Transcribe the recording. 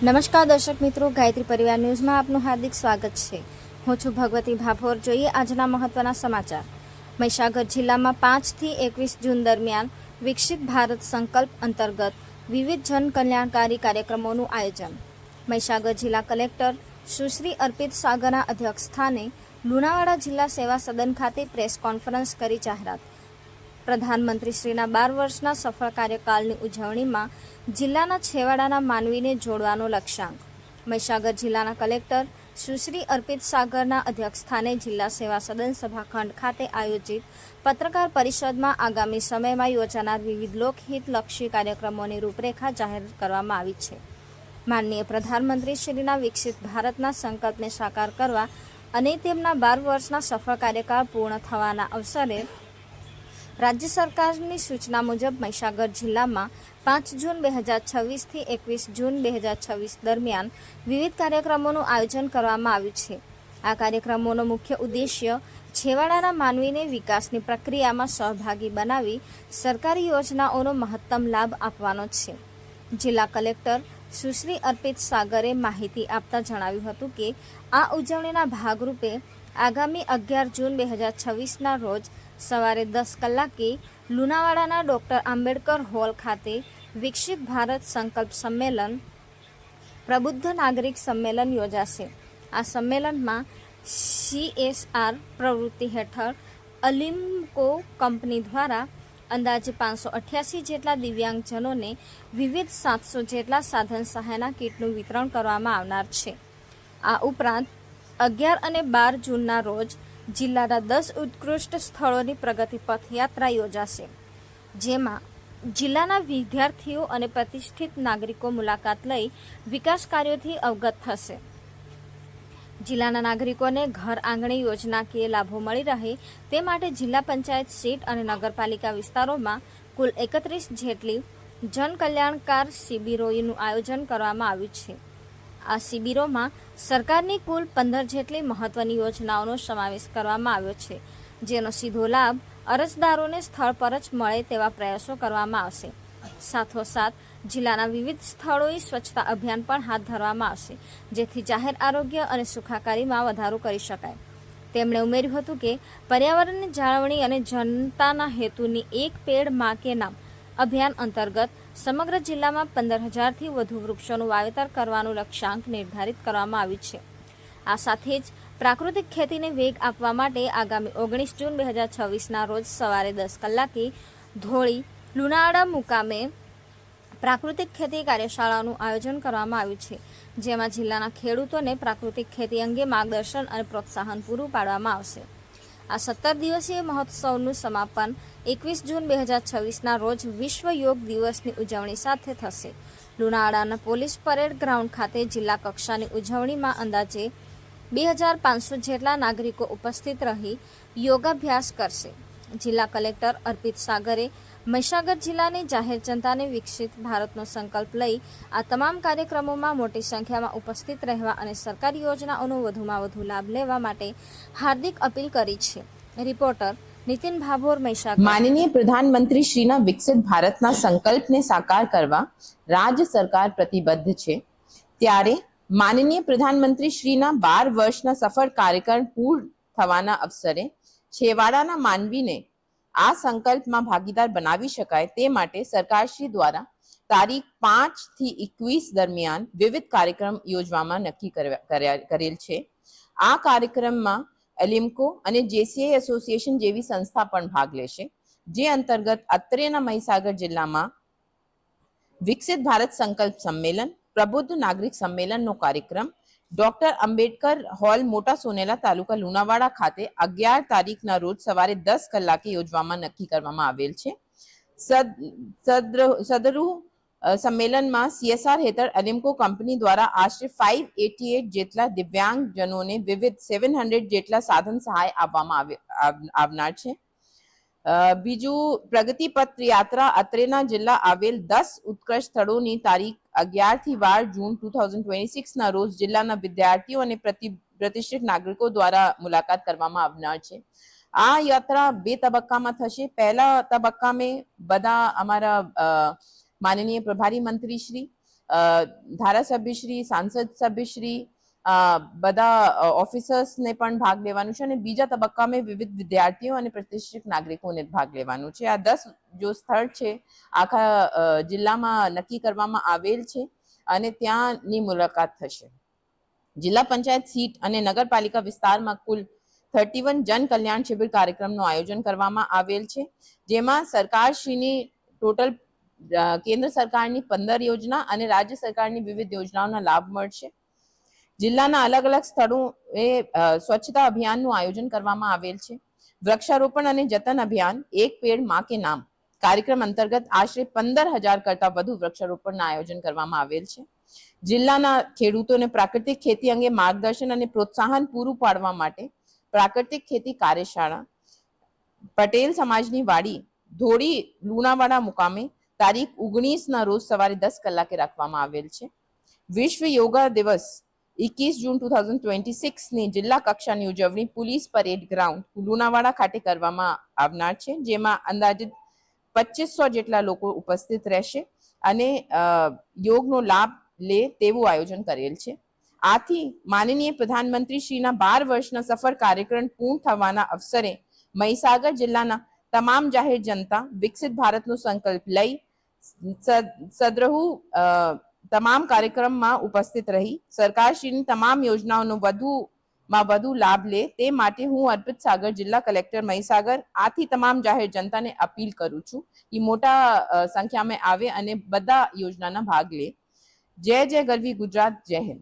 નમસ્કાર દર્શક મિત્રો, ગાયત્રી પરિવાર ન્યૂઝમાં આપનું હાર્દિક સ્વાગત છે। હું છું ભગવતી ભાભોર। જોઈએ આજના મહત્વના સમાચાર। મહીસાગર જિલ્લામાં 5 થી 21 જૂન દરમિયાન વિકસિત ભારત સંકલ્પ અંતર્ગત વિવિધ જનકલ્યાણકારી કાર્યક્રમોનું આયોજન। મહીસાગર જિલ્લા કલેક્ટર સુશ્રી અર્પિત સાગરના અધ્યક્ષસ્થાને લુણાવાડા જિલ્લા સેવા સદન ખાતે પ્રેસ કોન્ફરન્સ કરી જાહેરાત। પ્રધાનમંત્રીશ્રીના 12 વર્ષના સફળ કાર્યકાળની ઉજવણીમાં જિલ્લાના છેવાડાના માનવીને જોડવાનો લક્ષ્યાંક। મહીસાગર જિલ્લાના કલેક્ટર સુશ્રી અર્પિત સાગરના અધ્યક્ષસ્થાને જિલ્લા સેવા સદન સભાખંડ ખાતે આયોજિત પત્રકાર પરિષદમાં આગામી સમયમાં યોજાનાર વિવિધ લોકહિતલક્ષી કાર્યક્રમોની રૂપરેખા જાહેર કરવામાં આવી છે। માનનીય પ્રધાનમંત્રીશ્રીના વિકસિત ભારતના સંકલ્પને સાકાર કરવા અને તેમના 12 વર્ષના સફળ કાર્યકાળ પૂર્ણ થવાના અવસરે રાજ્ય સરકારની સૂચના મુજબ મહીસાગર જિલ્લામાં 5 જૂન 2026 થી 21 જૂન 2026 દરમિયાન વિવિધ કાર્યક્રમોનું આયોજન કરવામાં આવ્યું છે। આ કાર્યક્રમોનો મુખ્ય ઉદ્દેશ્ય છેવાડાના માનવીને વિકાસની પ્રક્રિયામાં સહભાગી બનાવી સરકારી યોજનાઓનો મહત્તમ લાભ આપવાનો છે। જિલ્લા કલેક્ટર સુશ્રી અર્પિત સાગરે માહિતી આપતા જણાવ્યું હતું કે આ ઉજવણીના ભાગરૂપે આગામી 11 જૂન 2026ના રોજ સવારે 10 કલાકે લુણાવાડાના ડૉક્ટર આંબેડકર હોલ ખાતે વિકસિત ભારત સંકલ્પ સંમેલન પ્રબુદ્ધ નાગરિક સંમેલન યોજાશે। આ સંમેલનમાં CSR પ્રવૃત્તિ હેઠળ અલિમ્કો કંપની દ્વારા અંદાજે 588 જેટલા દિવ્યાંગજનોને વિવિધ 700 જેટલા સાધન સહાયના કીટનું વિતરણ કરવામાં આવનાર છે। આ ઉપરાંત 11 અને 12 જૂનના રોજ જિલ્લાના 10 ઉત્કૃષ્ટ સ્થળોની પ્રગતિ પથ યાત્રા યોજાશે, જેમાં જિલ્લાના વિદ્યાર્થીઓ અને પ્રતિષ્ઠિત નાગરિકો મુલાકાત લઈ વિકાસ કાર્યોથી અવગત થશે। જિલ્લાના નાગરિકોને ઘર આંગણે યોજનાકીય લાભો મળી રહે તે માટે જિલ્લા પંચાયત સીટ અને નગરપાલિકા વિસ્તારોમાં કુલ 31 જેટલી જનકલ્યાણકાર શિબિરોનું આયોજન કરવામાં આવ્યું છે। આ શિબિરોમાં સરકારની કુલ 15 જેટલી મહત્વની યોજનાઓનો સમાવેશ કરવામાં આવ્યો છે, જેનો સીધો લાભ અરજદારોને સ્થળ પર જ મળે તેવા પ્રયાસો કરવામાં આવશે। સાથોસાથ જિલ્લાના વિવિધ સ્થળોએ સ્વચ્છતા અભિયાન પણ હાથ ધરવામાં આવશે, જેથી જાહેર આરોગ્ય અને સુખાકારીમાં વધારો કરી શકાય। તેમણે ઉમેર્યું હતું કે પર્યાવરણની જાળવણી અને જનતાના હેતુની એક પેડ માં કે નામ અભિયાન અંતર્ગત સમગ્ર જિલ્લામાં 15,000થી વધુ વૃક્ષોનું વાવેતર કરવાનું લક્ષ્યાંક નિર્ધારિત કરવામાં આવ્યું છે। આ સાથે જ પ્રાકૃતિક ખેતીને વેગ આપવા માટે આગામી 19 જૂન 2026ના રોજ સવારે 10 કલાકે ધોળી લુણાવાડા મુકામે પ્રાકૃતિક ખેતી કાર્યશાળાનું આયોજન કરવામાં આવ્યું છે, જેમાં જિલ્લાના ખેડૂતોને પ્રાકૃતિક ખેતી અંગે માર્ગદર્શન અને પ્રોત્સાહન પૂરું પાડવામાં આવશે। આ 17 દિવસીય મહોત્સવનું સમાપન 21 જૂન 2026ના રોજ વિશ્વ યોગ દિવસની ઉજવણી સાથે થશે। લુણાવાડાના પોલીસ પરેડ ગ્રાઉન્ડ ખાતે જિલ્લા કક્ષાની ઉજવણીમાં અંદાજે 2500 જેટલા નાગરિકો ઉપસ્થિત રહી યોગાભ્યાસ કરશે। જિલ્લા કલેક્ટર અર્પિત સાગરે મહીસાગર જિલ્લાની જાહેર જનતાને વિકસિત ભારતનો સંકલ્પ લઈ આ તમામ કાર્યક્રમોમાં મોટી સંખ્યામાં ઉપસ્થિત રહેવા અને સરકારી યોજનાઓનો વધુમાં વધુ લાભ લેવા માટે હાર્દિક અપીલ કરી છે। રિપોર્ટર નીતિન ભાભોર, મહીસાગર। માનનીય પ્રધાનમંત્રી શ્રીના વિકસિત ભારતના સંકલ્પને સાકાર કરવા રાજ્ય સરકાર પ્રતિબદ્ધ છે, ત્યારે માનનીય પ્રધાનમંત્રી શ્રીના 12 વર્ષના સફળ કાર્યકાળ પૂર્ણ થવાના અવસરે છેવાડાના માનવીને આ સંકલ્પમાં ભાગીદાર બનાવી શકાય તે માટે સરકારશ્રી દ્વારા તારીખ 5 થી 21 દરમિયાન વિવિધ કાર્યક્રમ યોજવામાં નક્કી કરેલ છે। આ કાર્યક્રમમાં એલિમ્કો અને JCI એસોસિએશન જેવી સંસ્થા પણ ભાગ લેશે, જે અંતર્ગત અત્રેના મહીસાગર જિલ્લામાં વિકસિત ભારત સંકલ્પ સંમેલન પ્રબુદ્ધ નાગરિક સંમેલનનો કાર્યક્રમ ડોક્ટર આંબેડકર હોલ મોટા સોનેલા તાલુકા લુણાવાડા ખાતે 11 તારીખના રોજ સવારે 10 કલાકે યોજવામાં નક્કી કરવામાં આવેલ છે। સદરુ સંમેલનમાં CSR હેઠળ એલિમ્કો કંપની દ્વારા આશરે 588 જેટલા દિવ્યાંગજનોને વિવિધ 700 જેટલા સાધન સહાય આપવામાં આવનાર છે। બીજું, પ્રગતિ પથ યાત્રા અત્રેના જિલ્લા આવેલ 10 ઉત્કૃષ્ટ સ્થળોની તારીખ 11 થી 12 જૂન 2026ના રોજ જિલ્લાના વિદ્યાર્થીઓ અને પ્રતિષ્ઠિત નાગરિકો દ્વારા મુલાકાત કરવામાં આવનાર છે। આ યાત્રા 2 તબક્કામાં થશે। પહેલા તબક્કામાં બધા અમારા માननीय प्रभारी मंत्री श्री ધારાસભ્યશ્રી, સાંસદ સભ્યશ્રી, બધા ઓફિસર્સને પણ ભાગ લેવાનું છે અને બીજા તબક્કામાં વિવિધ વિદ્યાર્થીઓ અને પ્રતિષ્ઠિત નાગરિકોને ભાગ લેવાનું છે. આ 10 જો સ્થળ છે આખા જિલ્લામાં નક્કી કરવામાં આવેલ છે અને ત્યાંની મુલાકાત થશે. જિલ્લા પંચાયત સીટ અને નગરપાલિકા વિસ્તારમાં કુલ 31 જન કલ્યાણ શિબિર કાર્યક્રમનું આયોજન કરવામાં આવેલ છે, જેમાં સરકારશ્રીની ટોટલ કેન્દ્ર સરકારની 15 યોજના અને રાજ્ય સરકારની વિવિધ યોજનાઓના લાભ મળશે. જિલ્લાના અલગ અલગ સ્થળોએ સ્વચ્છતા અભિયાનનું આયોજન કરવામાં આવેલ છે. વૃક્ષારોપણ અને જતન અભિયાન એક પેડ માં કે નામ કાર્યક્રમ અંતર્ગત આશરે 15,000 કરતા વધુ વૃક્ષારોપણના આયોજન કરવામાં આવેલ છે. જિલ્લાના ખેડૂતોને પ્રાકૃતિક ખેતી અંગે માર્ગદર્શન અને પ્રોત્સાહન પૂરું પાડવા માટે પ્રાકૃતિક ખેતી કાર્યશાળા પટેલ સમાજની વાડી ધોળી લુણાવાડા મુકામે તારીખ 19ના રોજ સવારે 10 કલાકે રાખવામાં આવેલ છે. વિશ્વ યોગા દિવસ 21 જૂન 2026 ની જિલ્લા કક્ષાની ઉજવણી પોલીસ પરેડ ગ્રાઉન્ડ લુણાવાડા ખાતે કરવામાં આવનાર છે, જેમાં અંદાજિત 2500 જેટલા લોકો ઉપસ્થિત રહેશે અને યોગનો લાભ લે તેવું આયોજન કરેલ છે. આથી માનનીય પ્રધાનમંત્રી શ્રીના 12 વર્ષના સફર કાર્યક્રમ પૂર્ણ થવાના અવસરે મહીસાગર જિલ્લાના તમામ જાહેર જનતા વિકસિત ભારતનો સંકલ્પ લઈ સદ્રહુ તમામ કાર્યક્રમમાં ઉપસ્થિત રહી સરકારશ્રીની તમામ યોજનાઓનો વધુમાં વધુ લાભ લે તે માટે હું અર્પિત સાગર જિલ્લા કલેક્ટર મહીસાગર આથી તમામ જાહેર જનતાને અપીલ કરું છું કે મોટા સંખ્યામાં આવે અને બધા યોજનાના ભાગ લે. જય જય ગરવી ગુજરાત, જય હિન્દ.